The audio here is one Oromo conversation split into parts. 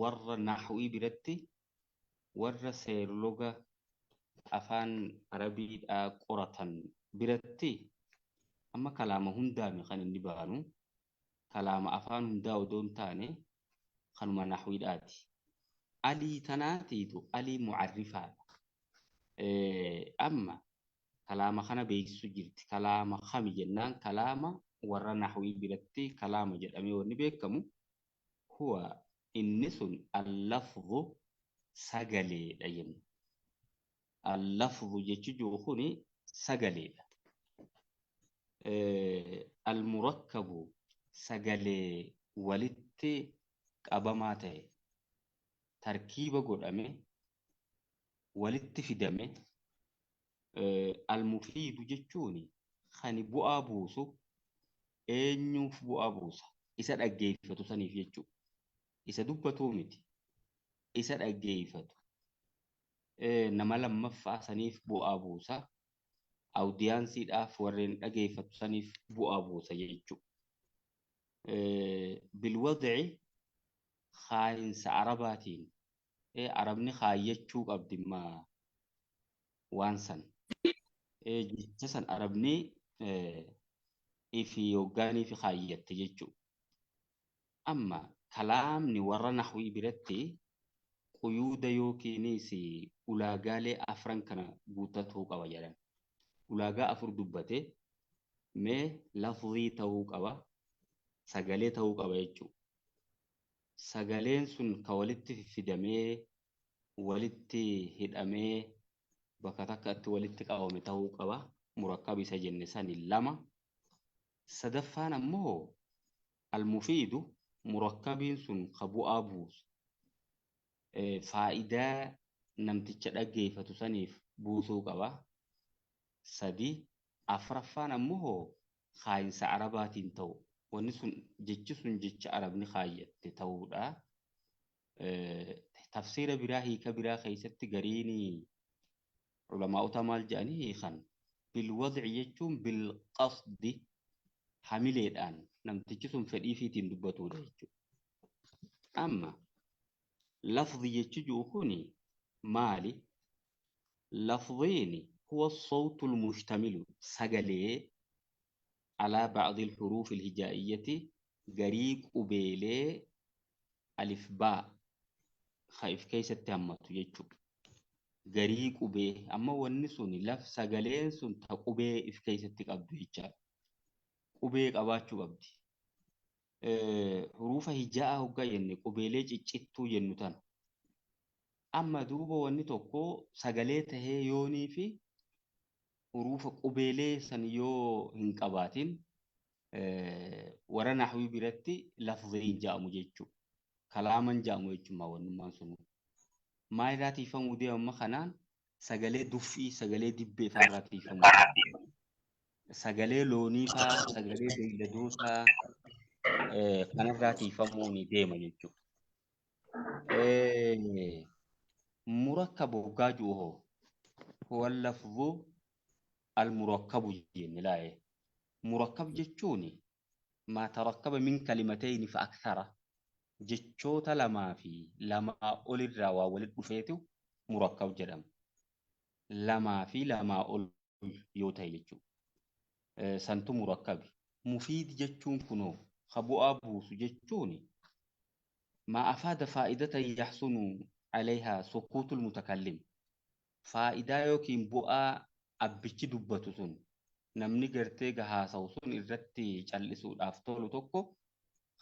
warra naxwii biratti warra seerloga afaan arabiidhaa qoratan biratti amma kalaama hundaami kan inni baanu kalaama afaan hundaa odoo hin taane kanuma naxwiidhaati. Alii tanaatiitu alii mucarrifaadha. Amma kalaama kana beeksisu jirti. Kalaama kami jennaan kalaama warra naxwii biratti kalaama jedhamee wanni beekamu huwa inni sun allafzu sagaleedha jenna. Allafzu jechuun kuni sagaleedha. Almurakkabu sagalee walitti qabamaa ta'e tarkiiba godhame walitti fidame almufiidu jechuun kan bu'aa buusu eenyuuf bu'aa buusa isa dhaggeeffatu saniif jechuudha. Isa dubbatuu miti isa dhaggeeffatu nama lammaffaa saniif bu'aa buusa awudiyaansiidhaaf warreen dhaggeeffatu saniif bu'aa buusa jechuudha. Bilwadci kaayinsa arabaatiin arabni kaayyachuu qabdi waan san jecha san arabni ifi yoggaanii fi kaayyatte jechuudha. Amma kalaamni warra naxwii biratti quyuuda yookiinis ulaagaalee afran kana guuttatuu qaba jedhan. Ulaagaa afur dubbate mee lafzii ta'uu qaba sagalee ta'uu qaba jechuudha. Sagaleen sun ka walitti fidamee walitti hidhamee bakka takkatti walitti qabame ta'uu qaba. Murakkab isa jenne sani lama. Sadaffaan ammoo almufiidu murakkabiin sun ka bu'aa buusu faayidaa namticha dhaggeeffatu saniif buusuu qaba. Sadi afraffaan ammoo kaayinsa arabaatiin ta'u wanni sun jechi sun jecha arabni kaayyatte ta'uudha. Tafsiira biraa hiika biraa keessatti gariini ulamaa'ota maal jedhanii hiikan bilwadci jechuun bilqasdi hamileedhaan namtichi sun fedhiifiitiin dubbatuudha jechuudha. Amma lafzi jechi jiru kuni maali? Lafziini huwa الصوت المشتمل سجلي على بعض الحروف الهجائية قريق أبيلي ألف باء خايف كيس التامة يجب قريق أبي أما ونسوني لف سجلين سن تقبي إف كيس التقبض يجب أبي قباتشو قبدي حروف هجاء هقا يني قبيلي جيتشتو ينتان أما دوبا ونتوكو سجليته يوني في حروف قبيلة سنيو هنقباتين ورا نحوي برتي لفظين جامو جيتشو كلاما جامو جيتشو ما ونمان سنو ما يراتي فمو دي أما خنان سغالي دفي سغالي دبي فاراتي فمو سغالي لوني فا سغالي ديلدو فا كان راتي فموني ديما جيتشو مركب وقاجوه هو اللفظ المركب جن مركب جتشوني ما تركب من كلمتين فأكثر جتشوتا لما في لما أول الروا ولد بفيتو مركب جرم لما في لما أول يوتا جتشو سنتو مركب مفيد جتشون كنو خبو أبوس جتشوني ما أفاد فائدة يحسن عليها سقوط المتكلم فائدة يوكين بؤا abbichi dubbatu sun namni gartee haasawu sun irratti callisuudhaaf tolu tokko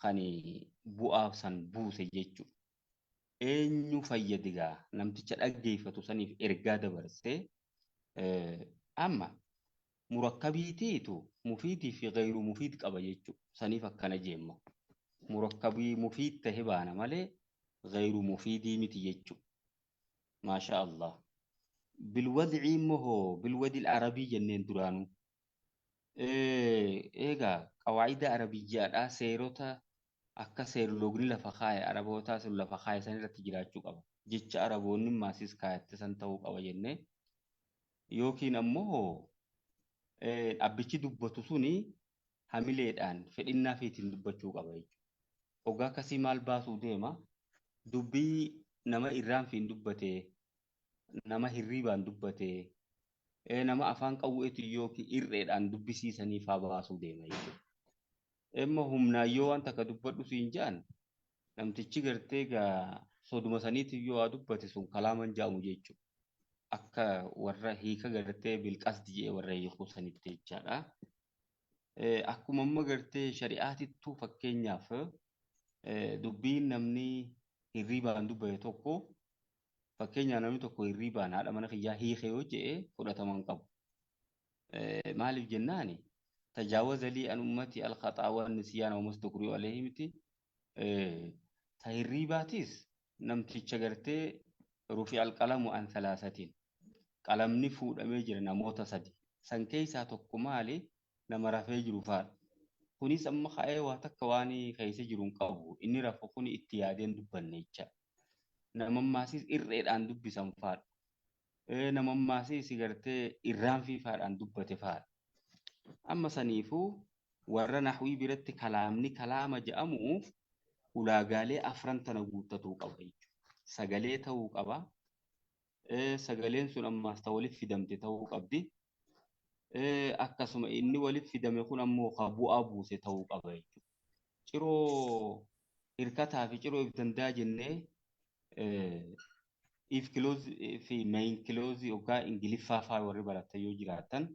kan bu'aaf san buuse jechuudha. Eenyu fayyadigaa namticha dhaggeeffatu saniif ergaa dabarsee amma murakkabiitiitu mufiidii fi gayru mufiid qaba jechuudha. Saniif akkana jeemma. Murakkabii mufiid tahe baana malee gayru mufiidii miti jechuudha. Maasha Allah. بالوضع مهو بالوضع العربي جنين درانو إيجا قواعد عربية سيروتا أكا سير لوغني لفخاية عربوتا سير لفخاية سنة تجرات شوكا جيتش عربوني ماسيس كاية تسنتوك أو جنة يوكين أمو أبيتش دبتو سوني هميلي الآن فإننا في تندبتشوك أبيتش أوغا كسي مال باسو ديما dubbii nama irraanfiin dubbate, nama hirribaan dubbate, nama afaan qawweetiin yookiin irreedhaan dubbisiisaniif haa baasuu deema jechuudha. Amma humnaan yoo waan takka dubbadhu siin jedhan namtichi gartee gaa soduma saniitiin yoo haa dubbate sun kalaaman jedhamu jechuudha. Akka warra hiika gartee bilqasdi jedhee warra hiikuu sanitti jechaadha. Akkuma amma gartee shari'aatittuu fakkeenyaaf dubbiin namni hirribaan dubbate tokko fakkeenyaaf namni tokko hirribaan haadha mana kiyyaa hiike yoo jedhe fudhataman qabu. Maaliif jennaani tajaawaza lii an ummati alqaxaa waan nisyaana umas tukurii alayhi miti. Ta hirribaatis namticha gartee rufi alqalamu an thalaasatiin qalamni fuudhamee jira namoota sadi san keessaa tokko maali nama rafee jiru faadha. Kunis amma ka'ee waa takka waan keessa jiru hin qabu inni rafu kun itti yaadeen dubbanne jecha. Namammaasis irreedhaan dubbisan faadha. Namammaasis gartee irraanfii faadhaan dubbate faadha. Amma saniifuu warra naxwii biratti kalaamni kalaama jedhamuuf ulaagaalee afran tana guuttatuu qaba jechuudha. Sagalee ta'uu qaba. Sagaleen sun ammaas ta waliif fidamte ta'uu qabdi. Akkasuma inni waliif fidame kun ammoo ka bu'aa buuse ta'uu qaba jechuudha. Ciroo hirkataa fi ciroo if danda'a jennee if kiloozii fi main kiloozii yookaan ingiliffaa fa'aa warri baratan yoo jiraatan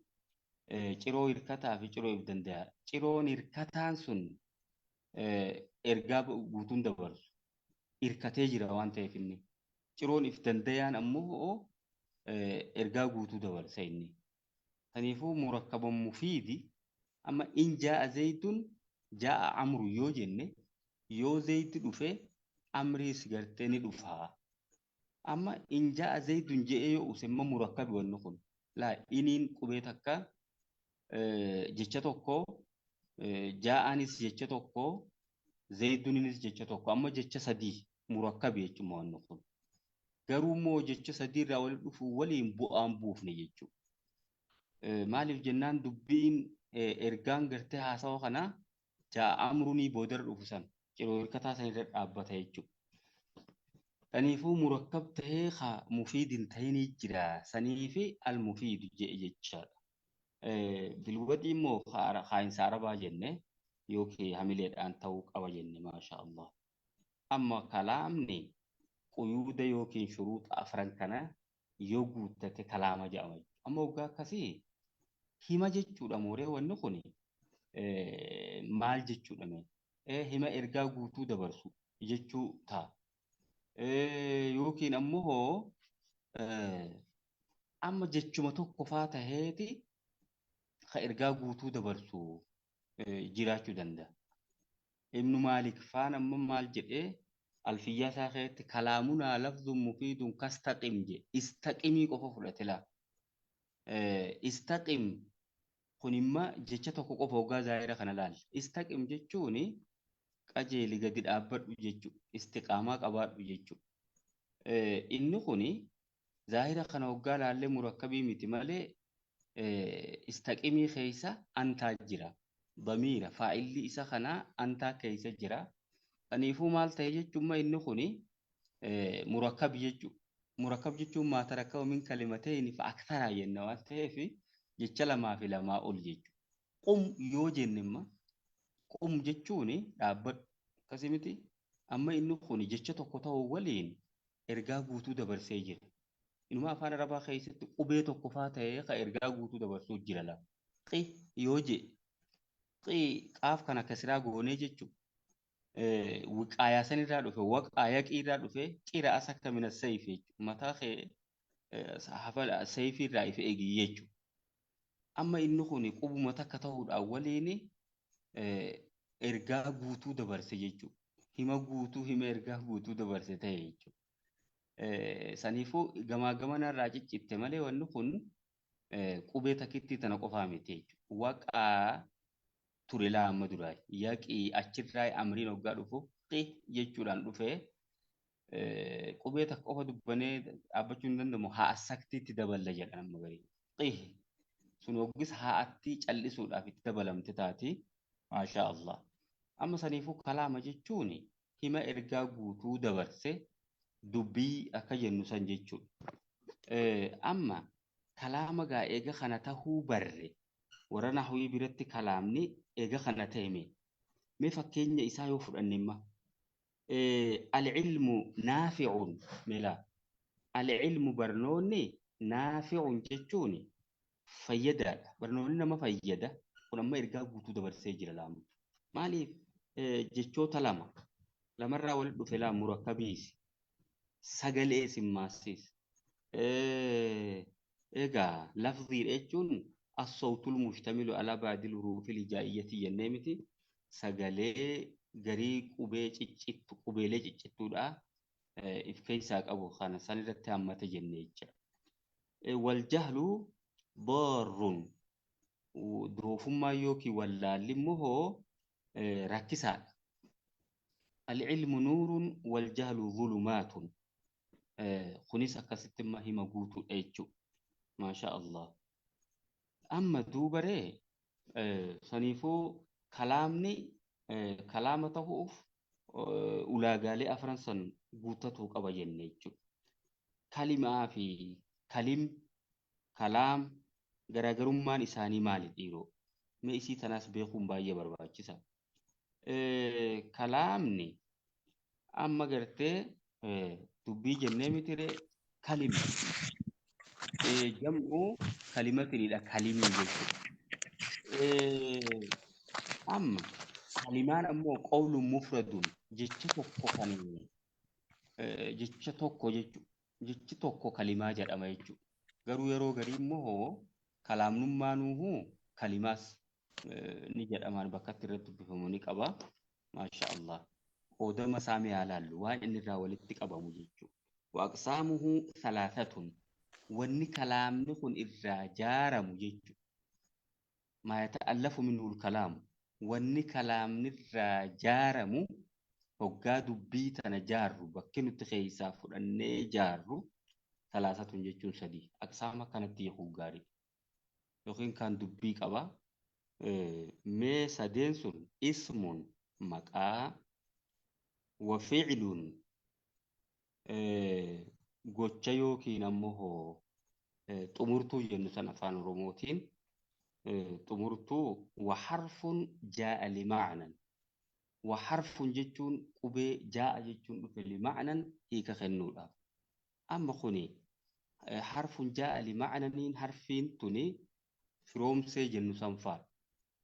ciroo hirkataa fi ciroo if danda'a. Ciroon hirkataan sun ergaa guutuun dabarsu. Hirkatee jira waan ta'eef inni. Ciroon if danda'aan ammoo ergaa guutuu dabarsa inni. Kanaafuu murakkaban mufiidi amma in jaa'a zaydun jaa'a amru yoo jenne yoo zaydi dhufe amriis gartee ni dhufaa. Amma in jaa'a zaydun je'ee yoo usemma murakkabi wanni kun laa iniin qubee takka jecha tokko jaa'anis jecha tokko zayduninis jecha tokko amma jecha sadii murakkabi jechuudha wanni kun. Garuu immoo jecha sadii irraa walitti dhufu waliin bu'aan buufne jechuudha. Maaliif jennaan dubbiin ergaan gartee haasawa kana jaa'a amruunii boodarra dhufu san ciroo hirkataa san irra dhaabbata jechuudha. Kanaafuu murakkab ta'ee mufiidin ta'inii jira sanii fi al-mufiidu jedhe jechaadha. Bilwadii immoo kaayinsa arabaa jenne yookiin hamileedhaan ta'uu qaba jenne maasha Allah. Amma kalaamni quyuuda yookiin shuruuxa afran kana yoo guuttate kalaama jedhama. Amma waggaa akkasii hima jechuudha mooree wanni kun maal jechuudha mee? Hima ergaa guutuu dabarsu jechuu ta'a. Yookiin ammoo amma jechuma tokko faa taheeti ka ergaa guutuu dabarsu jiraachuu danda'a. Ibnu Maalik faan amma maal jedhee alfiyyaa isaa keessatti kalaamunaa lafzuun mufiidun kastaqim jedhe istaqimii qofa fudhate laa. Istaqim kunimma jecha tokko qofa hoggaa zaahira kana laalla. Istaqim jechuun qajeeli gadi dhaabbadhu jechuudha. Istiqaamaa qabaadhu jechuudha. Inni kuni zaahira kana hoggaa laallee murakkabii miti malee istaqimii keessa antaa jira. Damiira faa'illi isa kanaa antaa keessa jira. Kanaafuu maal ta'e jechuun inni kuni murakkabii jechuudha. Murakkab jechuun maa tarakkaba min kalimatayni fa aktaraa jenna waan ta'eef jecha lamaa fi lamaa ol jechuudha. Qum yoo jenne imma qum jechuun dhaabbadhu akkasii miti. Amma inni kun jecha tokko ta'uu waliin ergaa guutuu dabarsee jira. Inuma afaan arabaa keessatti qubee tokko faa ta'ee ka ergaa guutuu dabarsuu jira laa. Qi yoo je qi qaaf kana kasiraa goonee jechuudha. Wiqaayaa san irraa dhufe waqaayaa irraa dhufe qira as akka mina sayfi mataa hafala sayfi irraa ife eegi jechuudha. Amma inni kun qubuma takka ta'uudhaan waliin ergaa guutuu dabarse jechuudha. Hima guutuu hima ergaa guutuu dabarse ta'e jechuudha. Saniifuu gamaa gamanarraa ciccitte malee wanni kun qubee takkitti tana qofaa miti jechuudha. Waqaa ture laa amma duraa yaqii achirraa amriin hoggaa dhufu qi jechuudhaan dhufee qubee takka qofa dubbanee dhaabbachuu hin danda'amu haa saktiitti daballa jedhan amma garii qi sun hoggis haa'atti callisuudhaaf itti dabalamte taati maasha Allah. Amma saniifuu kalaama jechuun hima ergaa guutuu dabarse dubbii akka jennu san jechuudha. Amma kalaama gaa eega kana tahuu barre warra nahwii biratti kalaamni eega kana ta'e mee fakkeenya isaa yoo fudhanne imma alcilmu naaficuun mila alcilmu barnoonni naaficuun jechuun fayyadaadha. Barnoonni nama fayyada. Kun amma ergaa guutuu dabarsee jira laamu. Maaliif jechoota lamarraa walitti dhufe laamu murakkabiisi. Sagalee simmaasiis. Egaa lafziidha jechuun as-sawtul mushtamilu ala baadil huruufil hijaa'iyyatii jennee miti. Sagalee garii qubeelee ciccittuudha if keessaa qabu kana san irratti hammate jennee jecha. Wal jahlu darrun duroofummaa yookiin wallaalli immoo rakkisaadha. Al-ilmu nuurun wal jahlu zulumaatun. Kunis akkasitti hima guutuudha jechuudha. Maasha Allah. Amma duubaree saniifuu kalaamni kalaama ta'uuf ulaagaalee afran san guuttatuu qaba jennee jechuudha. Kalimaa fi kalaam garaagarummaan isaanii maali dhiiroo? Mee isii tanaas beekuun baay'ee barbaachisa. Kalaamni amma gartee dubbii jennee mitire kalima. Jam'u kalimatiniidha kalimii jechuudha. Amma kalimaan ammoo qawluun mufradun jecha tokko jechuudha. Jechi tokko kalimaa jedhama jechuudha. Garuu yeroo garii immoo kalaamnummaanuuhuu kalimaas ni jedhamaan bakkatti irratti dubbifamu ni qaba. Maasha Allah. Qoodama isaa mee ilaallu waan inni irraa walitti qabamu jechuudha. Waaqsaamuhu salaatatun. Wanni kalaamni kun irraa jaaramu jechuudha. Maa yata'allafu minhu kalaamu. Wanni kalaamni irraa jaaramu hoggaa dubbii tana jaarru bakki nuti keessaa fudhannee jaarru salaasatun jechuun sadii. Aqsaama kanatti hiikuu gaarii. Yookiin kan dubbii qaba. Mee sadeen sun ismun maqaa wa fi'lun gocha yookiin ammoo xumurtuu jennu san afaan Oromootiin xumurtuu wa harfun jaa'a lima'nan. Wa harfun jechuun qubee jaa'a jechuun dhufe lima'nan hiika kennuudhaaf. Amma kuni harfun jaa'a lima'naniin harfiin tuni firoomsee jennu san fa'a.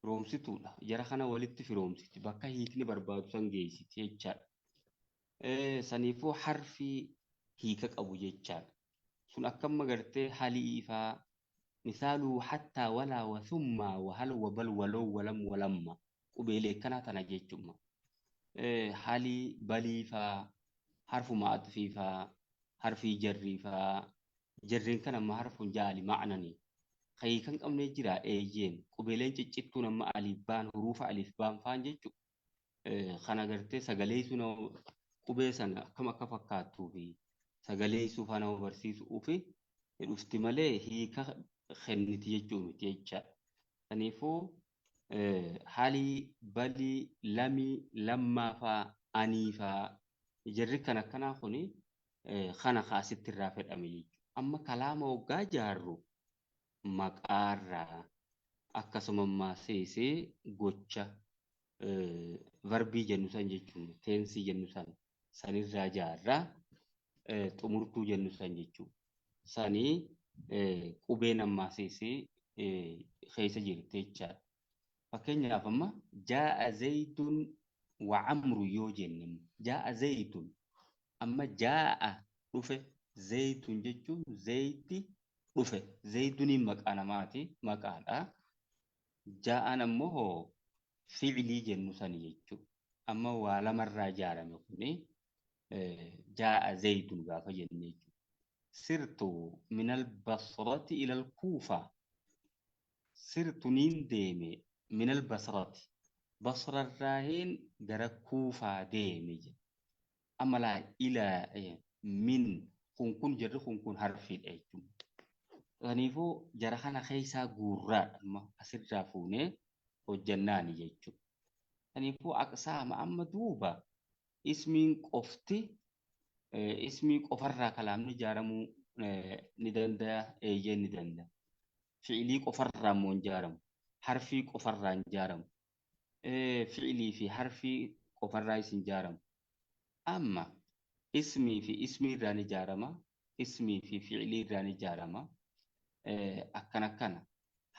Firoomsituudha. Jara kana walitti firoomsiti. Bakka hiikni barbaadu san geessiti jechaadha. Saniifuu harfii hiika qabu jechaadha. Sun akkam gartee halii faa misaaluu hattaa walaa wa thummaa wa hal wa bal waloo walam walamma qubeelee kanaa tana jechuudha. Halii balii faa harfuma atfii faa harfii jarrii faa jarriin kan amma harfuun jaali ma'nanii. Kan qabnee jira eeyyeen qubeeleen ciccittuun amma alibbaan huruufa alifbaan faan jechuudha. Kana gartee sagalee sun qubee sana akkam akka fakkaattuu fi sagalee sun faana barsiisuu fi dhufti malee hiika kenniti jechuun miti jechaadha. Kanaafuu halii balii lamii lammaa faa anii faa jarri kan akkanaa kuni kana kaasitti irraa fedhame jechuudha. Amma kalaama hoggaa jaarru maqaarraa akkasuma maaseesee gocha varbii jennu san jechuun teensii jennu sanirraa jaarraa xumurtuu jennu san jechuudha. Sanii qubeen ammaasesee keessa jirti jechaadha. Fakkeenyaaf amma jaa'a zaydun wa amru yoo jenne jaa'a zaydun amma jaa'a dhufe zaydun jechuun zaydi dhufe zayduniin maqaa namaati maqaadha. Jaa'an ammoo fi'ilii jennu sani jechuudha. Amma waa lamarraa ijaarame kuni jaa'a zaydun gaafa jenne jechuudha. Sirtu minal basrati ilal kuufaa. Sirtu niin deeme minal basrati. Basrarraahin gara kuufaa deeme jedha. Amma laa ilaa min kun jarri kun harfiidha jechuudha. Kanaafuu jara kana keessaa guurraadha amma asirraa fuunee hojjannaani jechuudha. Kanaafuu aqsaama amma duuba اسمين قفتي اسمي قفرة كلام نجارمو ندندا إيجين ندندا فعلي قفرة مون جارم حرفي قفرة جارم فعلي في حرفي قفرة جارم أما اسمي في اسمي راني جارما اسمي في فعلي راني جارما akkana kana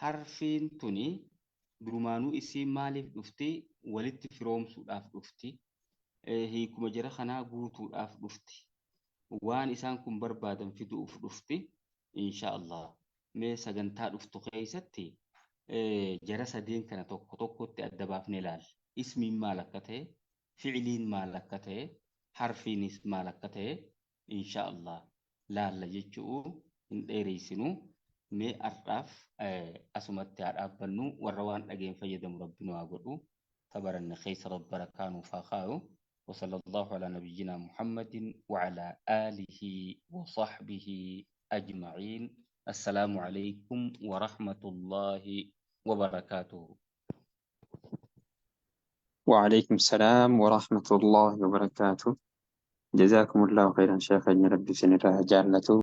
harfiin tuni durumaanuu isii maaliif dhufti walitti firoomsuudhaaf dhufti hiikuma jara kanaa guutuudhaaf dhufti waan isaan kun barbaadan fiduuf dhufti insha Allah mee sagantaa dhuftu keessatti jara sadeen kana tokko tokkotti adda baafnee ilaalla ismiin maal akka ta'e fi'iliin maal akka ta'e harfiinis maal akka ta'e insha Allah laalla jechuu hin dheereysinu mee arraaf asumatti haa dhaabbannu warra waan dhageen fayyadamu rabbi nu haa godhu tabaranne keessa rabba rakkaanuu faaqaayu وصلى الله على نبينا محمد وعلى آله وصحبه أجمعين السلام عليكم ورحمة الله وبركاته. وعليكم السلام ورحمة الله وبركاته. جزاكم الله خيرا شيخ ربي سنرى جعلته